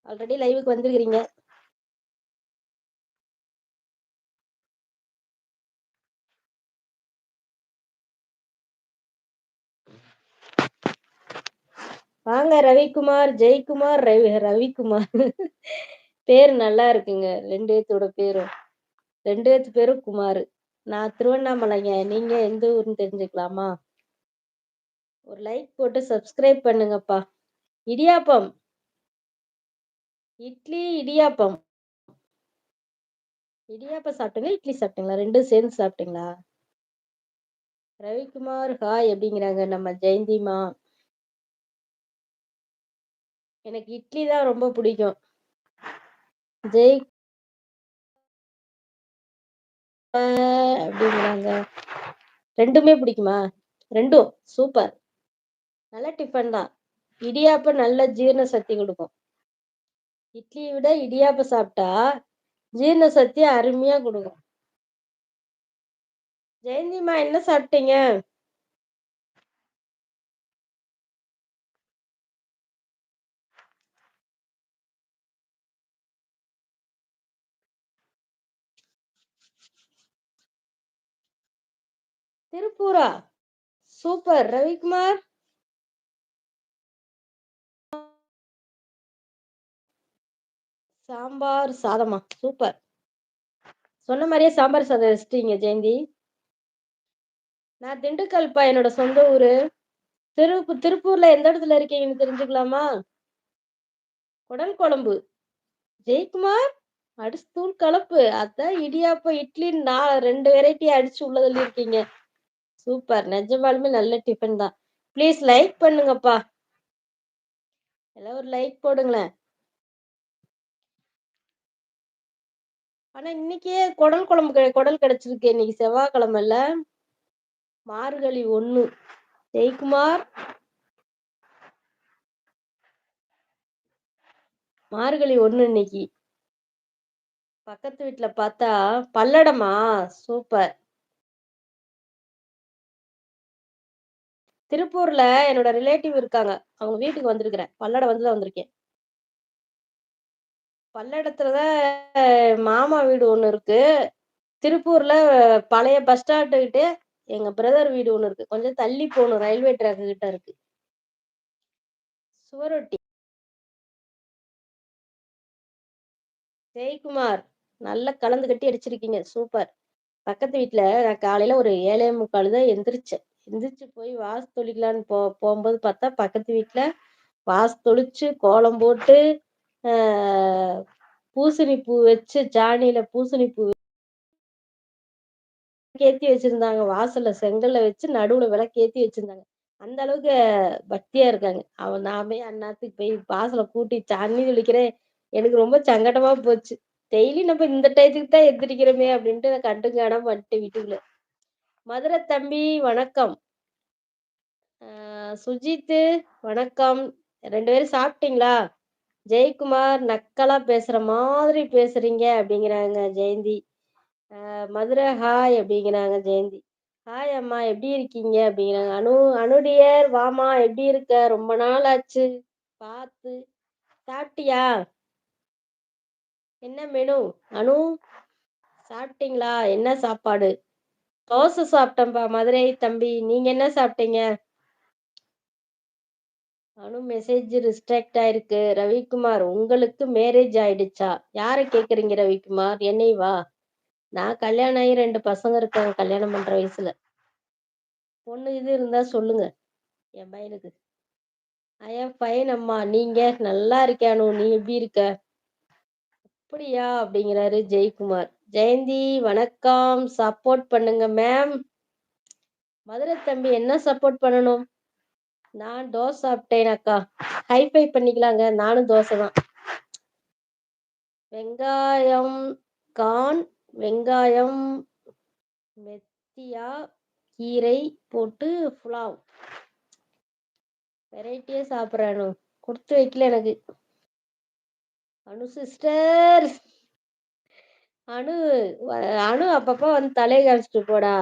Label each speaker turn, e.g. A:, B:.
A: Already லைவுக்கு வந்திருக்கிறீங்க. வாங்க ரவிக்குமார், ஜெயக்குமார், ரவிக்குமார். பேரு நல்லா இருக்குங்க. 2 எழுத்தோட பேரும். 2 எழுத்து பேரும் குமாரு. நான் திருவண்ணாமலைங்க. நீங்க எந்த ஊர்ன்னு தெரிஞ்சுக்கலாமா? ஒரு லைக் போட்டு சப்ஸ்கிரைப் பண்ணுங்கப்பா. இடியாப்பம். இட்லி, இடியாப்பம். இடியாப்பம் சாப்பிட்டீங்களா? இட்லி சாப்பிட்டீங்களா? 2ம் சேர்ந்து சாப்பிட்டீங்களா? ரவிக்குமார் ஹாய் அப்படிங்கிறாங்க நம்ம ஜெயந்திமா. எனக்கு இட்லி தான் ரொம்ப பிடிக்கும். ஜெய் அப்படிங்கிறாங்க. 2மே பிடிக்குமா? 2ம் சூப்பர். நல்ல டிஃபன் தான். இடியாப்பம் நல்ல ஜீரண சக்தி குடுக்கும். இட்லிய விட இடியாப்பம் சாப்பிட்டா, ஜீரண சக்தி அருமையா குடுக்கும். ஜெயந்திமா என்ன சாப்பிட்டீங்க? திருப்பூரா? சூப்பர். ரவிக்குமார்? சாம்பார் சாதமா? சூப்பர். சொன்ன மாரியே சாம்பார் சாதம் வச்சுட்டீங்க ஜெயந்தி. நான் திண்டுக்கல்ப்பா என்னோட சொந்த ஊரு. திருப்பூர்ல எந்த இடத்துல இருக்கீங்கன்னு தெரிஞ்சுக்கலாமா? குடல் குழம்பு. ஜெயக்குமார்? அடிச்சு தூள் கலப்பு. அதான் இடியாப்பம், இட்லின்னு 2 வெரைட்டி அடிச்சு உள்ள தள்ளியிருக்கீங்க. சூப்பர். நிஜமாலுமே நல்ல டிஃபன் தான். ப்ளீஸ் லைக் பண்ணுங்கப்பா. எல்லாம் ஒரு லைக் போடுங்களேன். ஆனா இன்னைக்கே குடல் குழம்பு குடல் கிடைச்சிருக்கு. இன்னைக்கு செவ்வாய்க்கிழமைல. மார்கழி 1. ஜெயக்குமார்? மார்கழி 1 இன்னைக்கு. பக்கத்து வீட்ல பார்த்தா பல்லடமா? சூப்பர். திருப்பூர்ல என்னோட ரிலேட்டிவ் இருக்காங்க. அவங்க வீட்டுக்கு வந்திருக்கிறேன். பல்லடம் வந்து தான் வந்திருக்கேன். பல்லடத்துல தான் மாமா வீடு ஒண்ணு இருக்கு. திருப்பூர்ல பழைய பஸ் ஸ்டாண்ட் கிட்ட எங்க பிரதர் வீடு ஒண்ணு இருக்கு. கொஞ்சம் தள்ளி போணும். ரயில்வே ட்ராக் கிட்ட இருக்கு. சுவரொட்டி. ஜெயக்குமார் நல்லா கலந்து கட்டி அடிச்சிருக்கீங்க. சூப்பர். பக்கத்து வீட்ல நான் காலையில ஒரு 7:45 தான் எந்திரிச்சேன். எந்திரிச்சு போய் வாச தொளிக்கலான்னு போம்போது பார்த்தா, பக்கத்து வீட்ல வாச தொளிச்சு, கோலம் போட்டு, ஆ பூசணி பூ வச்சு, சாணியில பூசணி பூ ஏத்தி வச்சிருந்தாங்க. வாசல்ல செங்கல்ல வச்சு நடுவுல விளக்கேத்தி வச்சிருந்தாங்க. அந்த அளவுக்கு பக்தியா இருக்காங்க. நான் போய் அந்நேரத்துக்கு போய் வாசல கூட்டி தண்ணி தெளிக்கிறேன். எனக்கு ரொம்ப சங்கடமா போச்சு. டெய்லி நம்ம இந்த டயத்துக்கு தான் எந்திரிக்கிறோமே அப்டின்ட்டு கண்டும் காணாம வந்துட்டேன் வீட்டுக்குள்ள. மதுரை தம்பி வணக்கம். சுஜித்து வணக்கம். 2 பேரும் சாப்பிட்டீங்களா? ஜெயக்குமார் நக்கலா பேசுற மாதிரி பேசுறீங்க அப்டிங்கிறாங்க ஜெயந்தி. மதுரை ஹாய் அப்டிங்கிறாங்க ஜெயந்தி. ஹாய் அம்மா எப்படி இருக்கீங்க? அப்டிங்கிறாங்க. அனு டியர் வாம்மா எப்படி இருக்க? ரொம்ப நாள் ஆச்சு பார்த்து. சாப்பிட்டியா? என்ன மெனு? அனு சாப்பிட்டீங்களா? என்ன சாப்பாடு? தோசை சாப்பிட்டேன்ப்பா மதுரை தம்பி. நீங்க என்ன சாப்பிட்டீங்க? அனு மெசேஜ் ரிஸ்ட்ரிக்ட் ஆயிருக்கு. ரவிக்குமார் உங்களுக்கு மேரேஜ் ஆயிடுச்சா? யார கேட்குறீங்க ரவிக்குமார்? என்னையவா? நான் கல்யாணம் ஆகி 2 பசங்க இருக்காங்க கல்யாணம் பண்ற வயசுல. பொண்ணு இது இருந்தா சொல்லுங்க என் பையனுக்கு. ஐ ஆம் ஃபைன் அம்மா. நீங்க? நல்லா இருக்கேன் அனு. நீ எப்படி இருக்க? அப்படியா? அப்படிங்கிறாரு ஜெயக்குமார். ஜெயந்தி வணக்கம். சப்போர்ட் பண்ணுங்க மேம். மதுரை தம்பி என்ன சப்போர்ட் பண்ணணும்? நான் தோசை சாப்பிட்டேன் அக்கா. ஹைஃபை பண்ணிக்கலாங்க. நானும் தோசை தான். வெங்காயம் கான், வெங்காயம், மெத்தியா, கீரை போட்டு புலாவ். வெரைட்டியா சாப்பிடுறேன் அனு. கொடுத்து வைக்கல எனக்கு. அனு சிஸ்டர். அனு அனு அப்பப்ப வந்து தலைய காமிச்சிட்டு போடா.